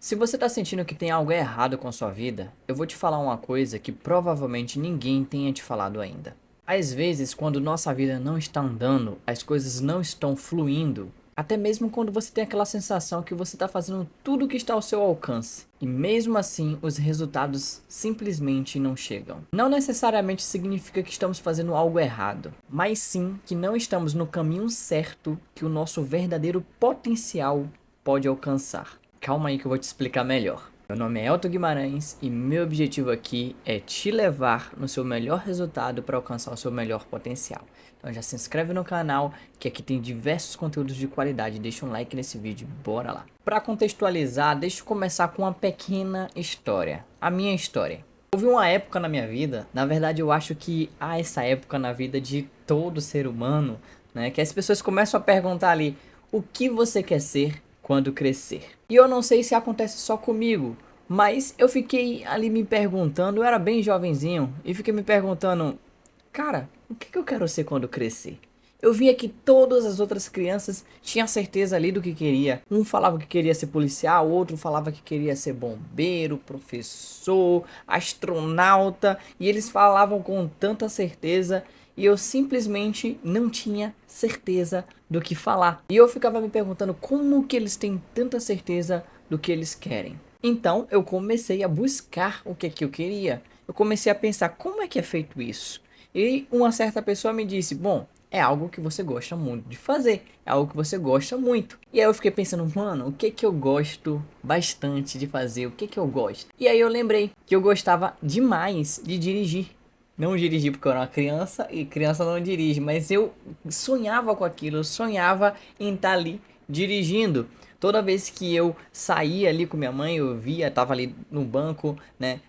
Se você tá sentindo que tem algo errado com a sua vida, eu vou te falar uma coisa que provavelmente ninguém tenha te falado ainda. Às vezes, quando nossa vida não está andando, as coisas não estão fluindo, até mesmo quando você tem aquela sensação que você está fazendo tudo o que está ao seu alcance, e mesmo assim os resultados simplesmente não chegam. Não necessariamente significa que estamos fazendo algo errado, mas sim que não estamos no caminho certo que o nosso verdadeiro potencial pode alcançar. Calma aí que eu vou te explicar melhor. Meu nome é Elton Guimarães e meu objetivo aqui é te levar no seu melhor resultado para alcançar o seu melhor potencial. Então já se inscreve no canal que aqui tem diversos conteúdos de qualidade. Deixa um like nesse vídeo, bora lá. Para contextualizar, deixa eu começar com uma pequena história. A minha história. Houve uma época na minha vida, na verdade eu acho que há essa época na vida de todo ser humano, né, que as pessoas começam a perguntar ali, o que você quer ser quando crescer? E eu não sei se acontece só comigo, mas eu fiquei ali me perguntando, eu era bem jovenzinho, e fiquei me perguntando, cara, o que eu quero ser quando crescer? Eu via que todas as outras crianças tinham certeza ali do que queria. Um falava que queria ser policial, outro falava que queria ser bombeiro, professor, astronauta, e eles falavam com tanta certeza e eu simplesmente não tinha certeza do que falar. E eu ficava me perguntando como que eles têm tanta certeza do que eles querem. Então eu comecei a buscar o que é que eu queria. Eu comecei a pensar como é que é feito isso. E uma certa pessoa me disse, bom, é algo que você gosta muito de fazer, é algo que você gosta muito. E aí eu fiquei pensando, mano, o que que eu gosto bastante de fazer, o que que eu gosto? E aí eu lembrei que eu gostava demais de dirigir. Não dirigi porque eu era uma criança e criança não dirige, mas eu sonhava com aquilo, eu sonhava em estar ali dirigindo. Toda vez que eu saía ali com minha mãe, eu via, tava ali no banco, né,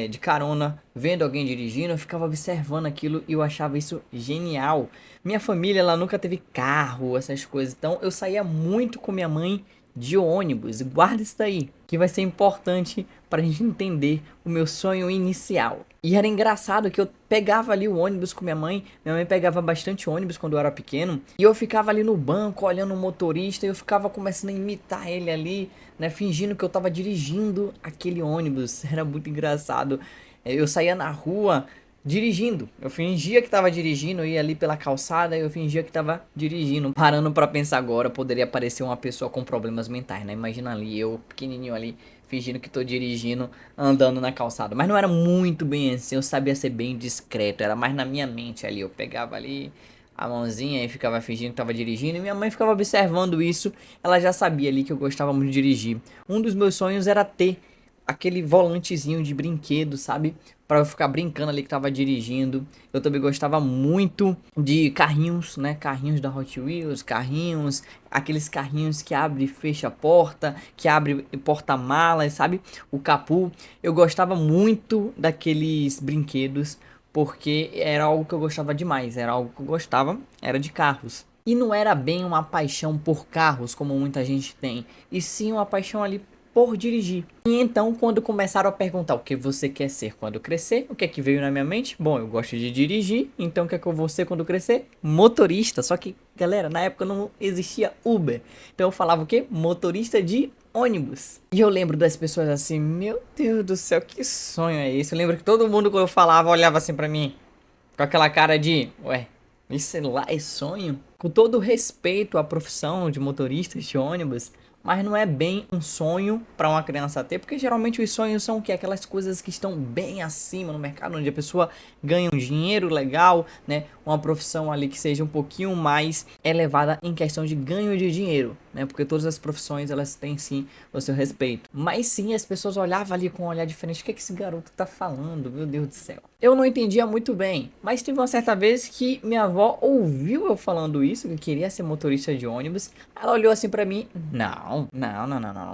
de carona, vendo alguém dirigindo, eu ficava observando aquilo e eu achava isso genial. Minha família, ela nunca teve carro, essas coisas, então eu saía muito com minha mãe de ônibus. Guarda isso daí, que vai ser importante para a gente entender o meu sonho inicial. E era engraçado que eu pegava ali o ônibus com minha mãe pegava bastante ônibus quando eu era pequeno, e eu ficava ali no banco olhando o motorista, e eu ficava começando a imitar ele ali, né, fingindo que eu tava dirigindo aquele ônibus. Era muito engraçado. Eu saía na rua dirigindo. Eu fingia que tava dirigindo, eu ia ali pela calçada e eu fingia que tava dirigindo. Parando pra pensar agora, poderia aparecer uma pessoa com problemas mentais, né? Imagina ali, eu pequenininho ali, fingindo que tô dirigindo, andando na calçada. Mas não era muito bem assim, eu sabia ser bem discreto, era mais na minha mente ali. Eu pegava ali a mãozinha e ficava fingindo que tava dirigindo e minha mãe ficava observando isso. Ela já sabia ali que eu gostava muito de dirigir. Um dos meus sonhos era ter aquele volantezinho de brinquedo, sabe? Pra eu ficar brincando ali que tava dirigindo. Eu também gostava muito de carrinhos, né? Carrinhos da Hot Wheels, carrinhos, aqueles carrinhos que abre e fecha a porta, que abre porta-malas, sabe? O capô. Eu gostava muito daqueles brinquedos porque era algo que eu gostava demais, era algo que eu gostava, era de carros. E não era bem uma paixão por carros como muita gente tem, e sim uma paixão ali por dirigir. E então, quando começaram a perguntar o que você quer ser quando crescer, o que é que veio na minha mente? Bom, eu gosto de dirigir, então o que é que eu vou ser quando crescer? Motorista. Só que, galera, na época não existia Uber. Então eu falava o quê? Motorista de ônibus. E eu lembro das pessoas assim, meu Deus do céu, que sonho é esse? Eu lembro que todo mundo quando eu falava olhava assim pra mim, com aquela cara de, ué, isso lá é sonho? Com todo respeito à profissão de motoristas de ônibus, mas não é bem um sonho para uma criança ter, porque geralmente os sonhos são o quê? Aquelas coisas que estão bem acima no mercado, onde a pessoa ganha um dinheiro legal, né? Uma profissão ali que seja um pouquinho mais elevada em questão de ganho de dinheiro, né? Porque todas as profissões elas têm sim o seu respeito. Mas sim, as pessoas olhavam ali com um olhar diferente. O que é que esse garoto tá falando? Meu Deus do céu. Eu não entendia muito bem, mas teve uma certa vez que minha avó ouviu eu falando isso, que queria ser motorista de ônibus. Ela olhou assim pra mim, não,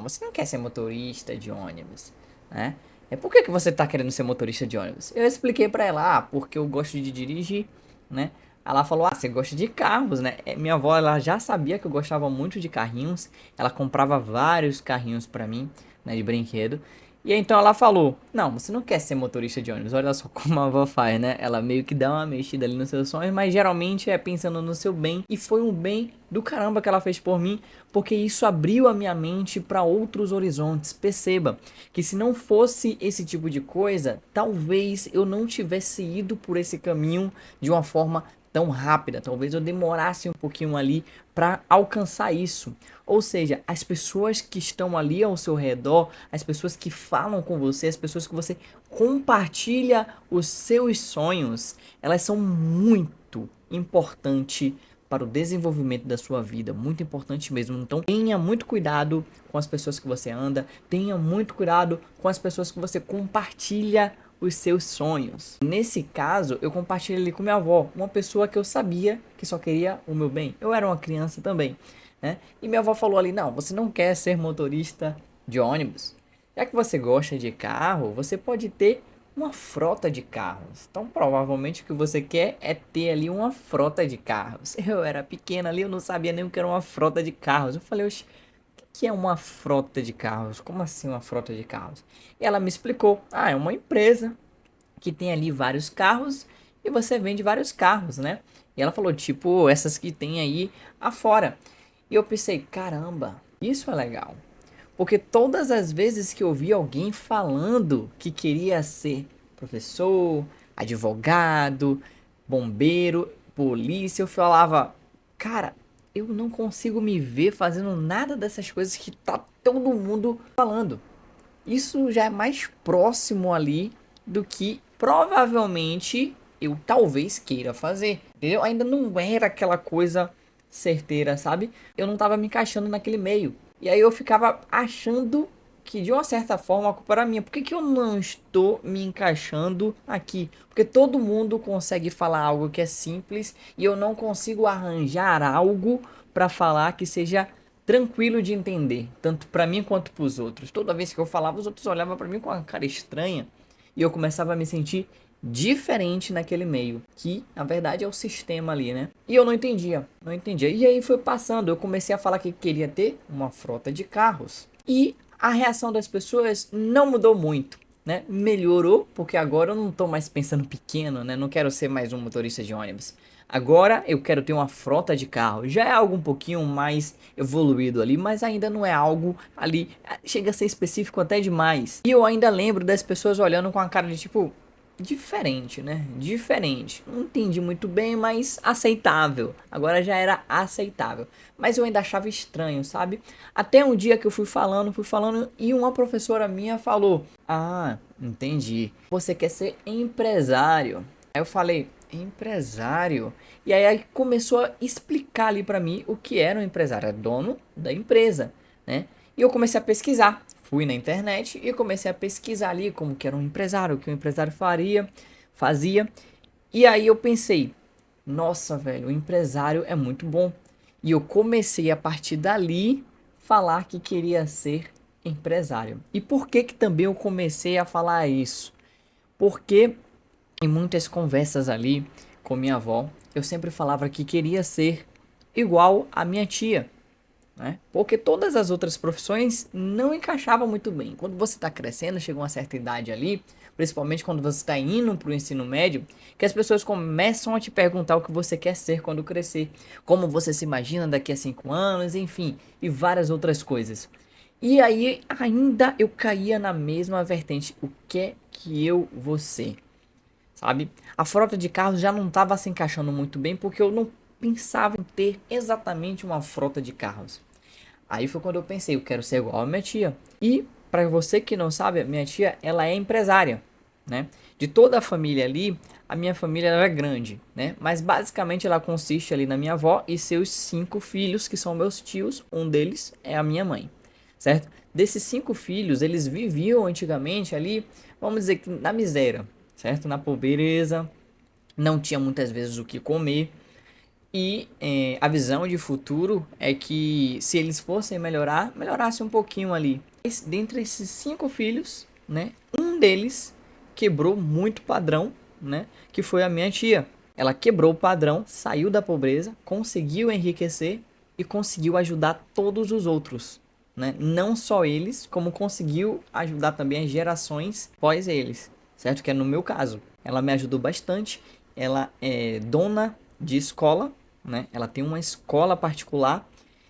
você não quer ser motorista de ônibus, né? Por que que você tá querendo ser motorista de ônibus? Eu expliquei pra ela, porque eu gosto de dirigir, né? Ela falou, você gosta de carros, né? Minha avó, ela já sabia que eu gostava muito de carrinhos, ela comprava vários carrinhos pra mim, né, de brinquedo. E aí, então ela falou: Não, você não quer ser motorista de ônibus. Olha só como a avó faz, né? Ela meio que dá uma mexida ali nos seus sonhos, mas geralmente é pensando no seu bem. E foi um bem do caramba que ela fez por mim, porque isso abriu a minha mente para outros horizontes. Perceba que se não fosse esse tipo de coisa, talvez eu não tivesse ido por esse caminho de uma forma tão rápida. Talvez eu demorasse um pouquinho ali para alcançar isso. Ou seja, as pessoas que estão ali ao seu redor, as pessoas que falam com você, as pessoas que você compartilha os seus sonhos, elas são muito importantes para o desenvolvimento da sua vida, muito importante mesmo. Então, tenha muito cuidado com as pessoas que você anda, tenha muito cuidado com as pessoas que você compartilha os seus sonhos. Nesse caso, eu compartilhei ali com minha avó, uma pessoa que eu sabia que só queria o meu bem. Eu era uma criança também, né? E minha avó falou ali: Não, você não quer ser motorista de ônibus. Já que você gosta de carro, você pode ter uma frota de carros. Então, provavelmente o que você quer é ter ali uma frota de carros. Eu era pequena ali, eu não sabia nem o que era uma frota de carros. Eu falei: Oxe, o que é uma frota de carros? Como assim uma frota de carros? E ela me explicou: Ah, é uma empresa que tem ali vários carros e você vende vários carros, né? E ela falou, tipo, essas que tem aí afora. E eu pensei: Caramba, isso é legal. Porque todas as vezes que eu vi alguém falando que queria ser professor, advogado, bombeiro, polícia, eu falava: Cara, eu não consigo me ver fazendo nada dessas coisas que tá todo mundo falando. Isso já é mais próximo ali do que provavelmente eu talvez queira fazer. Entendeu? Ainda não era aquela coisa certeira, sabe? Eu não tava me encaixando naquele meio. E aí eu ficava achando que de uma certa forma a culpa era minha. Por que, que eu não estou me encaixando aqui? Porque todo mundo consegue falar algo que é simples e eu não consigo arranjar algo para falar que seja tranquilo de entender, tanto para mim quanto para os outros. Toda vez que eu falava, os outros olhavam para mim com uma cara estranha e eu começava a me sentir diferente naquele meio, que na verdade é o sistema ali, né? E eu não entendia, não entendia. E aí foi passando, eu comecei a falar que queria ter uma frota de carros. E a reação das pessoas não mudou muito, né? Melhorou, porque agora eu não tô mais pensando pequeno, né? Não quero ser mais um motorista de ônibus. Agora eu quero ter uma frota de carro. Já é algo um pouquinho mais evoluído ali, mas ainda não é algo ali. Chega a ser específico até demais. E eu ainda lembro das pessoas olhando com a cara de tipo, diferente, né? Diferente. Não entendi muito bem, mas aceitável. Agora já era aceitável. Mas eu ainda achava estranho, sabe? Até um dia que eu fui falando e uma professora minha falou: Ah, entendi. Você quer ser empresário. Aí eu falei: Empresário? E aí começou a explicar ali pra mim o que era um empresário, era dono da empresa, né? E eu comecei a pesquisar. Fui na internet e comecei a pesquisar ali como que era um empresário, o que um empresário fazia. E aí eu pensei: Nossa, velho, o empresário é muito bom. E eu comecei a partir dali falar que queria ser empresário. E por que que também eu comecei a falar isso? Porque em muitas conversas ali com minha avó, eu sempre falava que queria ser igual a minha tia, né? Porque todas as outras profissões não encaixavam muito bem. Quando você está crescendo, chega uma certa idade ali, principalmente quando você está indo para o ensino médio, que as pessoas começam a te perguntar o que você quer ser quando crescer, como você se imagina daqui a 5 anos, enfim, e várias outras coisas. E aí ainda eu caía na mesma vertente: o que é que eu vou ser? Sabe? A frota de carros já não estava se encaixando muito bem porque eu não pensava em ter exatamente uma frota de carros. Aí foi quando eu pensei: eu quero ser igual a minha tia. E para você que não sabe, a minha tia, ela é empresária, né? De toda a família ali, a minha família era grande, né? Mas basicamente ela consiste ali na minha avó e seus 5 filhos, que são meus tios. Um deles é a minha mãe, certo? Desses 5 filhos, eles viviam antigamente ali, vamos dizer que na miséria, certo? Na pobreza, não tinha muitas vezes o que comer. E a visão de futuro é que se eles fossem melhorar, melhorasse um pouquinho ali. Dentre esses 5 filhos, né, um deles quebrou muito padrão, né, que foi a minha tia. Ela quebrou o padrão, saiu da pobreza, conseguiu enriquecer e conseguiu ajudar todos os outros. né? Não só eles, como conseguiu ajudar também as gerações pós eles, certo? Que é no meu caso. Ela me ajudou bastante. Ela é dona de escola, né? Ela tem uma escola particular.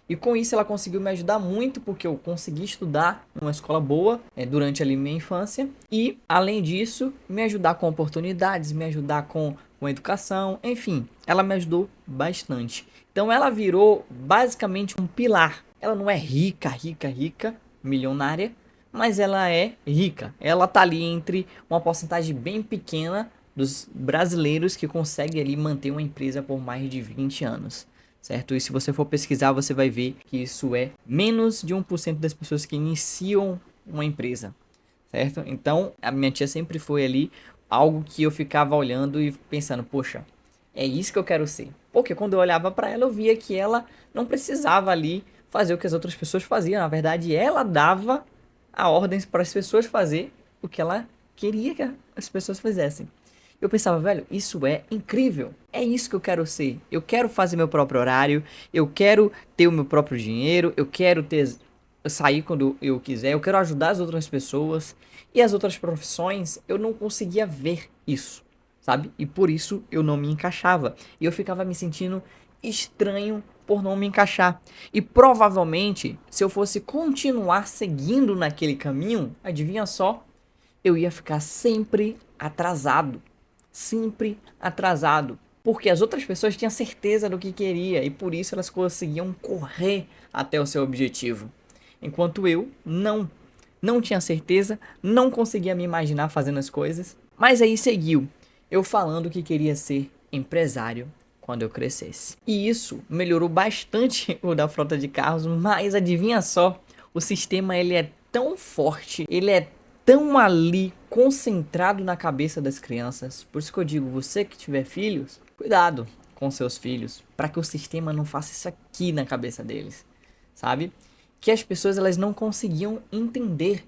E com isso ela conseguiu me ajudar muito, porque eu consegui estudar numa escola boa durante ali minha infância. E, além disso, me ajudar com oportunidades, me ajudar com educação, enfim, ela me ajudou bastante. Então ela virou basicamente um pilar. Ela não é rica, rica, rica, milionária, mas ela é rica. Ela tá ali entre uma porcentagem bem pequena dos brasileiros que conseguem ali manter uma empresa por mais de 20 anos. Certo? E se você for pesquisar, você vai ver que isso é menos de 1% das pessoas que iniciam uma empresa, certo? Então, a minha tia sempre foi ali algo que eu ficava olhando e pensando, poxa, é isso que eu quero ser. Porque quando eu olhava para ela, eu via que ela não precisava ali fazer o que as outras pessoas faziam. Na verdade, ela dava a ordens para as pessoas fazer o que ela queria que as pessoas fizessem. Eu pensava, velho, isso é incrível. É isso que eu quero ser. Eu quero fazer meu próprio horário, eu quero ter o meu próprio dinheiro, eu quero ter sair quando eu quiser, eu quero ajudar as outras pessoas. E as outras profissões, eu não conseguia ver isso, sabe? E por isso eu não me encaixava. E eu ficava me sentindo estranho por não me encaixar. E provavelmente, se eu fosse continuar seguindo naquele caminho, adivinha só, eu ia ficar sempre atrasado. Sempre atrasado. Porque as outras pessoas tinham certeza do que queria e por isso elas conseguiam correr até o seu objetivo. Enquanto eu não tinha certeza, não conseguia me imaginar fazendo as coisas. Mas aí seguiu, eu falando que queria ser empresário quando eu crescesse. E isso melhorou bastante o da frota de carros, mas adivinha só, o sistema ele é tão forte, ele é tão ali concentrado na cabeça das crianças. Por isso que eu digo, você que tiver filhos, cuidado com seus filhos, para que o sistema não faça isso aqui na cabeça deles, sabe? Que as pessoas elas não conseguiam entender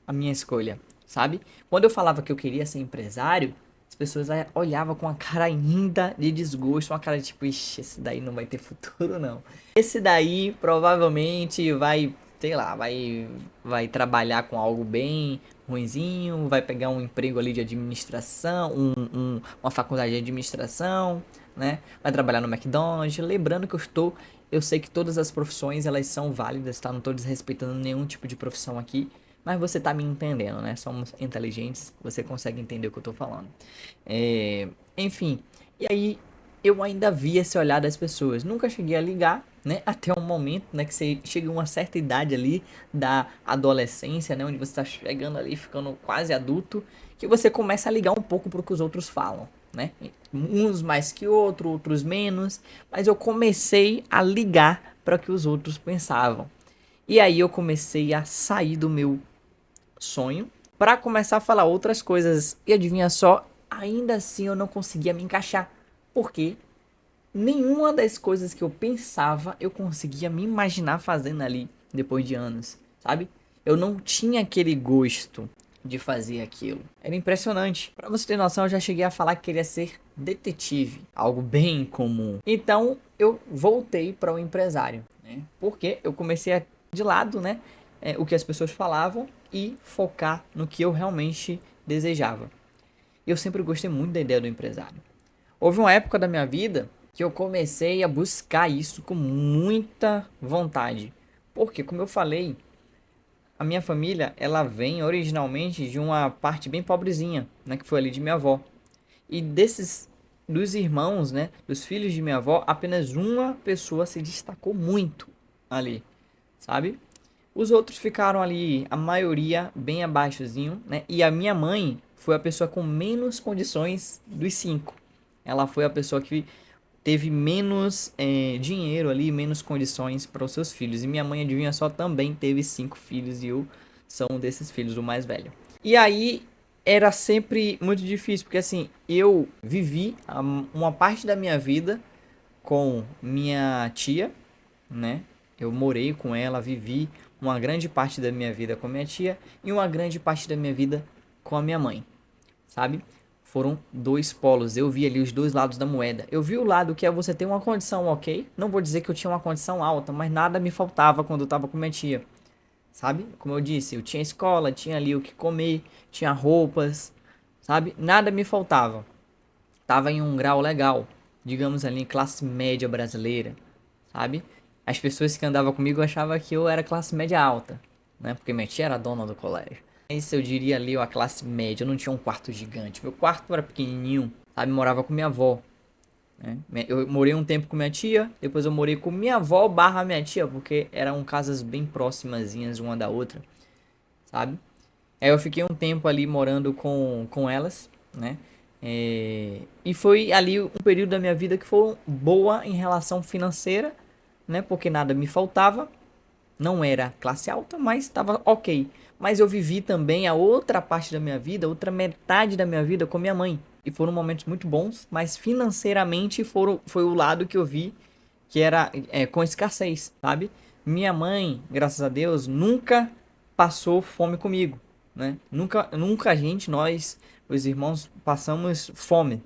a minha escolha, sabe? Quando eu falava que eu queria ser empresário, as pessoas olhavam com a cara ainda de desgosto, uma cara de tipo, ixi, esse daí não vai ter futuro não. Esse daí provavelmente vai, sei lá, vai trabalhar com algo bem ruinzinho, vai pegar um emprego ali de administração, uma faculdade de administração, né? Vai trabalhar no McDonald's. Lembrando que eu sei que todas as profissões elas são válidas, tá? Não tô desrespeitando nenhum tipo de profissão aqui. Mas você tá me entendendo, né? Somos inteligentes, você consegue entender o que eu tô falando. Enfim, e aí eu ainda vi esse olhar das pessoas. Nunca cheguei a ligar, né? Até um momento, né? Que você chega a uma certa idade ali da adolescência, né? Onde você tá chegando ali, ficando quase adulto. Que você começa a ligar um pouco pro que os outros falam, né? Uns mais que outros menos. Mas eu comecei a ligar para o que os outros pensavam. E aí eu comecei a sair do meu sonho para começar a falar outras coisas. E adivinha só, ainda assim eu não conseguia me encaixar. Porque nenhuma das coisas que eu pensava eu conseguia me imaginar fazendo ali depois de anos, sabe? Eu não tinha aquele gosto de fazer aquilo. Era impressionante. Para você ter noção, eu já cheguei a falar que queria ser detetive, algo bem comum. Então, eu voltei para o empresário, né? Porque eu comecei a de lado, né, o que as pessoas falavam e focar no que eu realmente desejava. Eu sempre gostei muito da ideia do empresário. Houve uma época da minha vida que eu comecei a buscar isso com muita vontade. Porque, como eu falei, a minha família, ela vem originalmente de uma parte bem pobrezinha, né, que foi ali de minha avó. E dos irmãos, né, dos filhos de minha avó, apenas uma pessoa se destacou muito ali, sabe? Os outros ficaram ali, a maioria bem abaixozinho, né? E a minha mãe foi a pessoa com menos condições dos cinco. Ela foi a pessoa que teve menos dinheiro ali, menos condições para os seus filhos. E minha mãe, adivinha só, também teve 5 filhos e eu sou um desses filhos, o mais velho. E aí era sempre muito difícil, porque assim, eu vivi uma parte da minha vida com minha tia, né? Eu morei com ela, vivi uma grande parte da minha vida com minha tia e uma grande parte da minha vida com a minha mãe, sabe? foram dois polos. Eu vi ali os dois lados da moeda. Eu vi o lado que é você ter uma condição ok. Não vou dizer que eu tinha uma condição alta, mas nada me faltava quando eu tava com minha tia. Sabe? Como eu disse, eu tinha escola, tinha ali o que comer, tinha roupas, sabe? Nada me faltava. Tava em um grau legal, digamos ali, classe média brasileira, sabe? As pessoas que andavam comigo achavam que eu era classe média alta, né? Porque minha tia era dona do colégio. Isso eu diria ali, ó, a classe média. Eu não tinha um quarto gigante. Meu quarto era pequenininho, sabe? Morava com minha avó, né? Eu morei um tempo com minha tia, depois eu morei com minha avó barra minha tia, porque eram casas bem próximazinhas uma da outra, sabe? Aí eu fiquei um tempo ali morando com elas, né? E foi ali um período da minha vida que foi boa em relação financeira, né? Porque nada me faltava. Não era classe alta, mas estava ok. Mas eu vivi também a outra parte da minha vida, outra metade da minha vida com minha mãe. E foram momentos muito bons, mas financeiramente foi o lado que eu vi que era com escassez, sabe? Minha mãe, graças a Deus, nunca passou fome comigo, né? Nunca a gente, nós, os irmãos, passamos fome,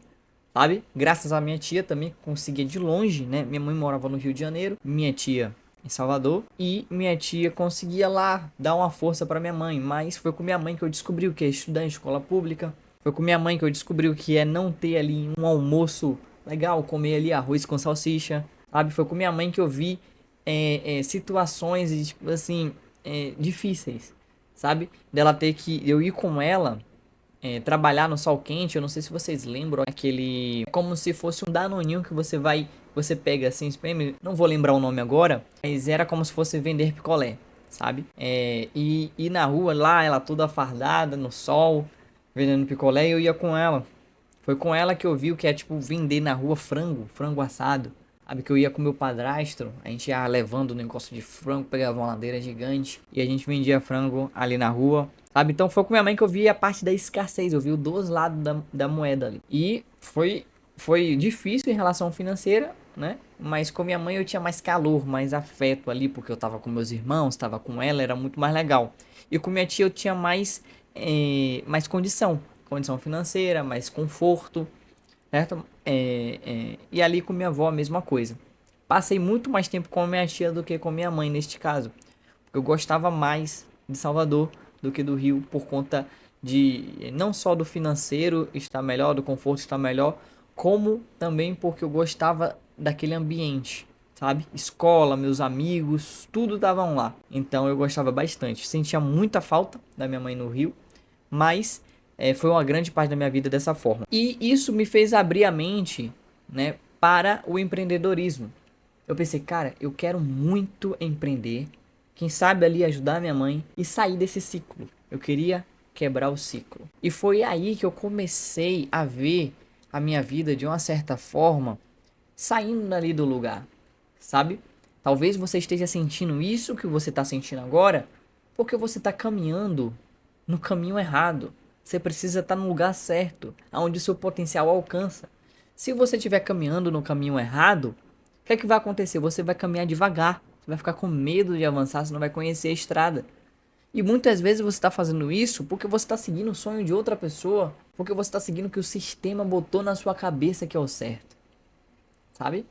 sabe? Graças à minha tia também conseguia de longe, né? Minha mãe morava no Rio de Janeiro, minha tia em Salvador, e minha tia conseguia lá dar uma força para minha mãe, mas foi com minha mãe que eu descobri o que é estudar em escola pública. Foi com minha mãe que eu descobri o que é não ter ali um almoço legal, comer ali arroz com salsicha, sabe? Foi com minha mãe que eu vi situações, tipo assim, difíceis, sabe? Dela ter que eu ir com ela trabalhar no sol quente. Eu não sei se vocês lembram aquele, como se fosse um danoninho que você pega assim, espreme, não vou lembrar o nome agora, mas era como se fosse vender picolé, sabe? E na rua lá, ela toda fardada no sol, vendendo picolé, e eu ia com ela. Foi com ela que eu vi o que é tipo vender na rua frango assado. Sabe que eu ia com meu padrasto, a gente ia levando o negócio de frango, pegava uma ladeira gigante e a gente vendia frango ali na rua, sabe? Então foi com minha mãe que eu vi a parte da escassez, eu vi os dois lados da moeda ali. E foi difícil em relação financeira, né? Mas com minha mãe eu tinha mais calor, mais afeto ali, porque eu tava com meus irmãos, tava com ela, era muito mais legal. E com minha tia eu tinha mais condição financeira, mais conforto, certo? E ali com minha avó a mesma coisa. Passei muito mais tempo com a minha tia do que com minha mãe neste caso. Porque eu gostava mais de Salvador do que do Rio por conta de não só do financeiro estar melhor, do conforto estar melhor, como também porque eu gostava daquele ambiente, sabe? Escola, meus amigos, tudo estavam lá. Então eu gostava bastante. Sentia muita falta da minha mãe no Rio, mas foi uma grande parte da minha vida dessa forma. E isso me fez abrir a mente, né, para o empreendedorismo. Eu pensei, cara, eu quero muito empreender, quem sabe ali ajudar minha mãe e sair desse ciclo. Eu queria quebrar o ciclo. E foi aí que eu comecei a ver a minha vida de uma certa forma saindo dali do lugar, sabe? Talvez você esteja sentindo isso que você está sentindo agora, porque você está caminhando no caminho errado. Você precisa estar no lugar certo, aonde o seu potencial alcança. Se você estiver caminhando no caminho errado, o que é que vai acontecer? Você vai caminhar devagar, você vai ficar com medo de avançar, você não vai conhecer a estrada. E muitas vezes você está fazendo isso porque você está seguindo o sonho de outra pessoa, porque você está seguindo o que o sistema botou na sua cabeça que é o certo, sabe?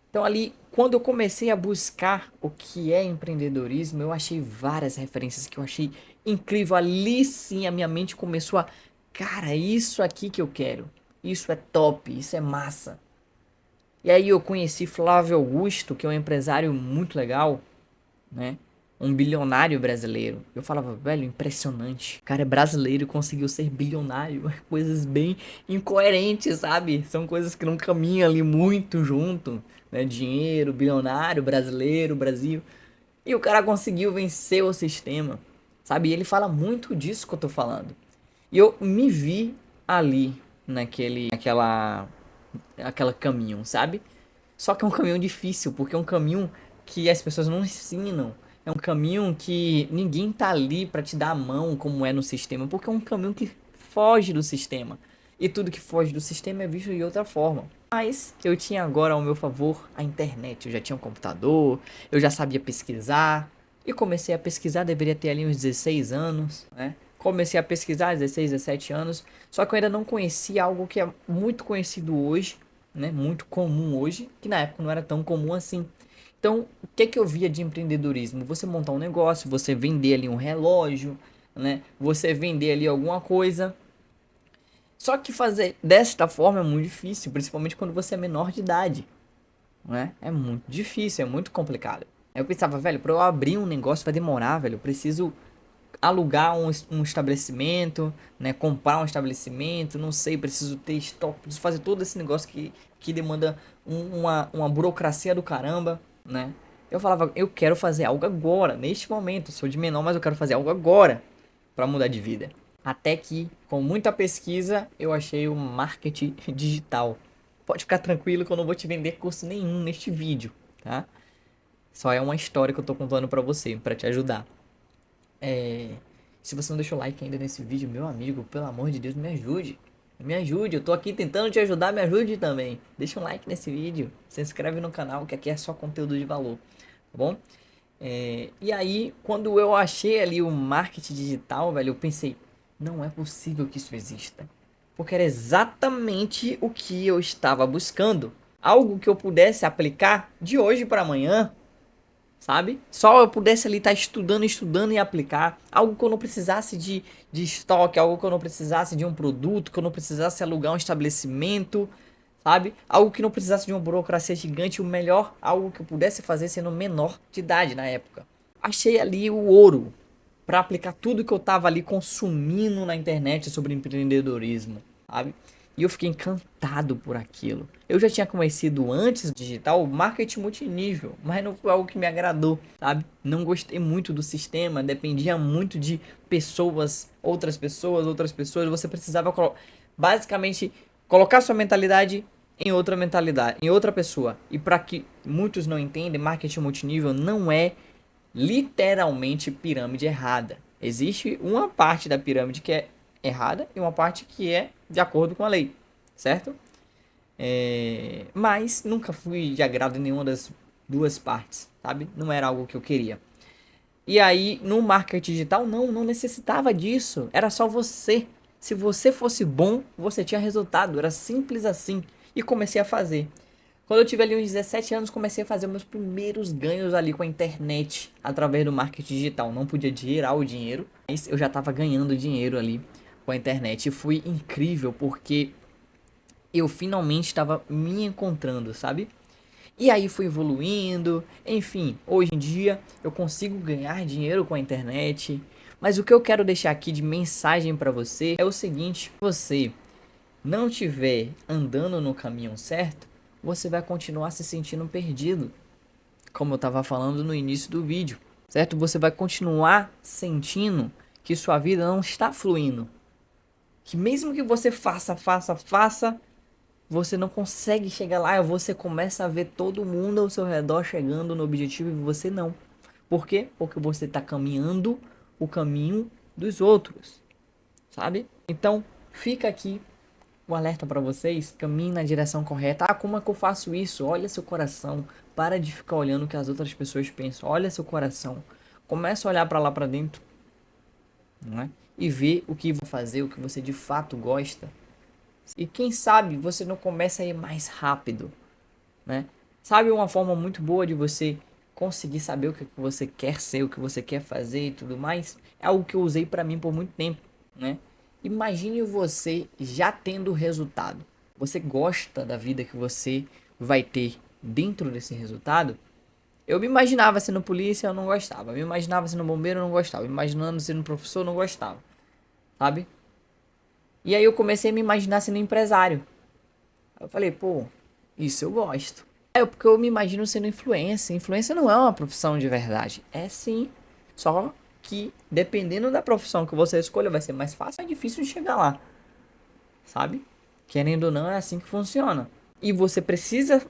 Então ali, quando eu comecei a buscar o que é empreendedorismo, eu achei várias referências que eu achei incrível. Ali sim a minha mente começou a, cara, isso aqui que eu quero. Isso é top, isso é massa. E aí eu conheci Flávio Augusto, que é um empresário muito legal, né? Um bilionário brasileiro. Eu falava, velho, impressionante. O cara é brasileiro e conseguiu ser bilionário. Coisas bem incoerentes, sabe? São coisas que não caminham ali muito junto, né? Dinheiro, bilionário, brasileiro, Brasil. E o cara conseguiu vencer o sistema, sabe? E ele fala muito disso que eu tô falando. E eu me vi ali aquela caminho, sabe? Só que é um caminho difícil, porque é um caminho que as pessoas não ensinam. É um caminho que ninguém tá ali pra te dar a mão como é no sistema, porque é um caminho que foge do sistema. E tudo que foge do sistema é visto de outra forma. Mas eu tinha agora ao meu favor a internet. Eu já tinha um computador, eu já sabia pesquisar. E comecei a pesquisar, deveria ter ali uns 16 anos, né? Comecei a pesquisar 16, 17 anos, só que eu ainda não conhecia algo que é muito conhecido hoje, né? Muito comum hoje, que na época não era tão comum assim. Então, o que que eu via de empreendedorismo? Você montar um negócio, você vender ali um relógio, né? Você vender ali alguma coisa. Só que fazer desta forma é muito difícil, principalmente quando você é menor de idade, né? É muito difícil, é muito complicado. Aí eu pensava, velho, pra eu abrir um negócio vai demorar, velho. Eu preciso alugar um estabelecimento, né? Comprar um estabelecimento, não sei, preciso ter estoque, preciso fazer todo esse negócio que demanda uma burocracia do caramba, né? Eu falava, eu quero fazer algo agora, neste momento. Eu sou de menor, mas eu quero fazer algo agora para mudar de vida. Até que, com muita pesquisa, eu achei o marketing digital. Pode ficar tranquilo que eu não vou te vender curso nenhum neste vídeo, tá? Só é uma história que eu tô contando pra você, pra te ajudar. Se você não deixou o like ainda nesse vídeo, meu amigo, pelo amor de Deus, me ajude. Me ajude, eu tô aqui tentando te ajudar, me ajude também. Deixa um like nesse vídeo, se inscreve no canal, que aqui é só conteúdo de valor, tá bom? E aí, quando eu achei ali o marketing digital, velho, eu pensei, não é possível que isso exista. Porque era exatamente o que eu estava buscando. Algo que eu pudesse aplicar de hoje para amanhã, sabe? Só eu pudesse ali estar estudando, estudando e aplicar. Algo que eu não precisasse de estoque, algo que eu não precisasse de um produto, que eu não precisasse alugar um estabelecimento, sabe? Algo que não precisasse de uma burocracia gigante, o melhor, algo que eu pudesse fazer sendo menor de idade na época. Achei ali o ouro para aplicar tudo que eu tava ali consumindo na internet sobre empreendedorismo, sabe? E eu fiquei encantado por aquilo. Eu já tinha conhecido antes do digital marketing multinível, mas não foi algo que me agradou, sabe? Não gostei muito do sistema, dependia muito de pessoas, outras pessoas. Você precisava basicamente colocar sua mentalidade em outra mentalidade, em outra pessoa. E para que muitos não entendem, marketing multinível não é literalmente pirâmide errada. Existe uma parte da pirâmide que é errada e uma parte que é de acordo com a lei, certo? Mas nunca fui de agrado em nenhuma das duas partes, sabe? Não era algo que eu queria. E aí, no marketing digital, não necessitava disso. Era só você. Se você fosse bom, você tinha resultado. Era simples assim. E comecei a fazer. Quando eu tive ali uns 17 anos, comecei a fazer meus primeiros ganhos ali com a internet, através do marketing digital. Não podia girar o dinheiro, mas eu já estava ganhando dinheiro ali com a internet. E foi incrível, porque eu finalmente estava me encontrando, sabe? E aí fui evoluindo, enfim, hoje em dia eu consigo ganhar dinheiro com a internet. Mas o que eu quero deixar aqui de mensagem para você é o seguinte: se você não estiver andando no caminho certo, você vai continuar se sentindo perdido, como eu estava falando no início do vídeo, certo? Você vai continuar sentindo que sua vida não está fluindo, que mesmo que você faça, você não consegue chegar lá, e você começa a ver todo mundo ao seu redor chegando no objetivo e você não. Por quê? Porque você está caminhando o caminho dos outros, sabe? Então, fica aqui um alerta para vocês, caminhe na direção correta. Ah, como é que eu faço isso? Olha seu coração, para de ficar olhando o que as outras pessoas pensam. Olha seu coração. Começa a olhar para lá para dentro, não é? E ver o que vai fazer, o que você de fato gosta. E quem sabe você não começa a ir mais rápido, né? Sabe uma forma muito boa de você conseguir saber o que você quer ser, o que você quer fazer e tudo mais? É algo que eu usei para mim por muito tempo, né? Imagine você já tendo resultado. Você gosta da vida que você vai ter dentro desse resultado? Eu me imaginava sendo polícia, eu não gostava. Eu me imaginava sendo bombeiro, eu não gostava. Me imaginando sendo professor, eu não gostava. Sabe? E aí eu comecei a me imaginar sendo empresário. Eu falei, pô, isso eu gosto. Porque eu me imagino sendo influencer. Influencer não é uma profissão de verdade. É sim. Só que dependendo da profissão que você escolha, vai ser mais fácil ou difícil de chegar lá. Sabe? Querendo ou não, é assim que funciona. E você precisa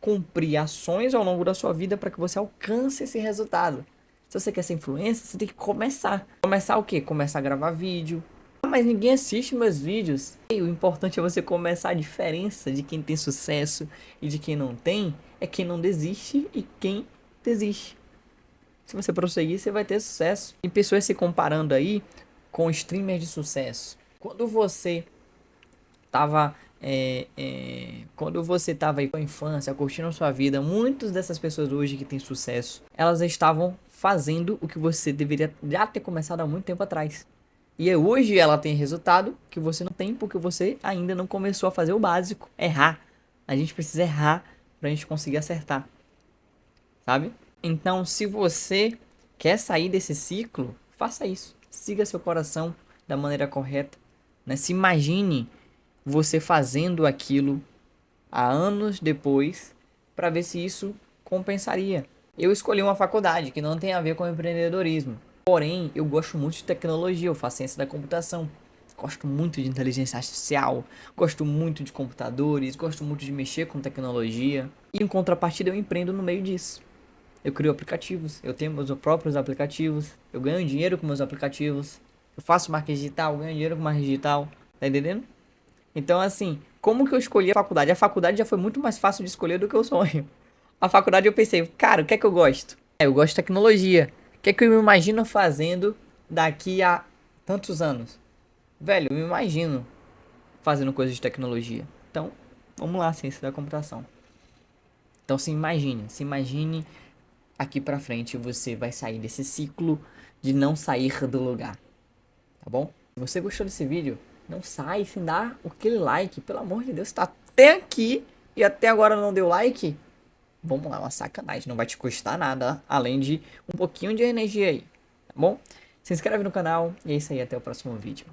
cumprir ações ao longo da sua vida para que você alcance esse resultado. Se você quer ser influencer, você tem que começar. Começar o quê? Começar a gravar vídeo. Ah, mas ninguém assiste meus vídeos. E o importante é você começar. A diferença de quem tem sucesso e de quem não tem é quem não desiste e quem desiste. Se você prosseguir, você vai ter sucesso. E pessoas se comparando aí com streamers de sucesso. Quando você tava aí com a infância, curtindo a sua vida, muitas dessas pessoas hoje que têm sucesso, elas estavam fazendo o que você deveria já ter começado há muito tempo atrás. E hoje ela tem resultado que você não tem porque você ainda não começou a fazer o básico, errar. A gente precisa errar pra gente conseguir acertar, sabe? Então, se você quer sair desse ciclo, faça isso. Siga seu coração da maneira correta, né? Se imagine você fazendo aquilo há anos depois para ver se isso compensaria. Eu escolhi uma faculdade que não tem a ver com empreendedorismo. Porém, eu gosto muito de tecnologia, eu faço ciência da computação. Gosto muito de inteligência artificial, gosto muito de computadores, gosto muito de mexer com tecnologia. E em contrapartida, eu empreendo no meio disso. Eu crio aplicativos, eu tenho meus próprios aplicativos, eu ganho dinheiro com meus aplicativos, eu faço marketing digital, ganho dinheiro com marketing digital, tá entendendo? Então, assim, como que eu escolhi a faculdade? A faculdade já foi muito mais fácil de escolher do que o sonho. A faculdade eu pensei, cara, o que é que eu gosto? Eu gosto de tecnologia. O que é que eu me imagino fazendo daqui a tantos anos? Velho, eu me imagino fazendo coisas de tecnologia. Então, vamos lá, ciência da computação. Então, se imagine aqui pra frente você vai sair desse ciclo de não sair do lugar, tá bom? Se você gostou desse vídeo, não sai sem dar aquele like, pelo amor de Deus, tá até aqui e até agora não deu like? Vamos lá, uma sacanagem, não vai te custar nada, além de um pouquinho de energia aí, tá bom? Se inscreve no canal e é isso aí, até o próximo vídeo.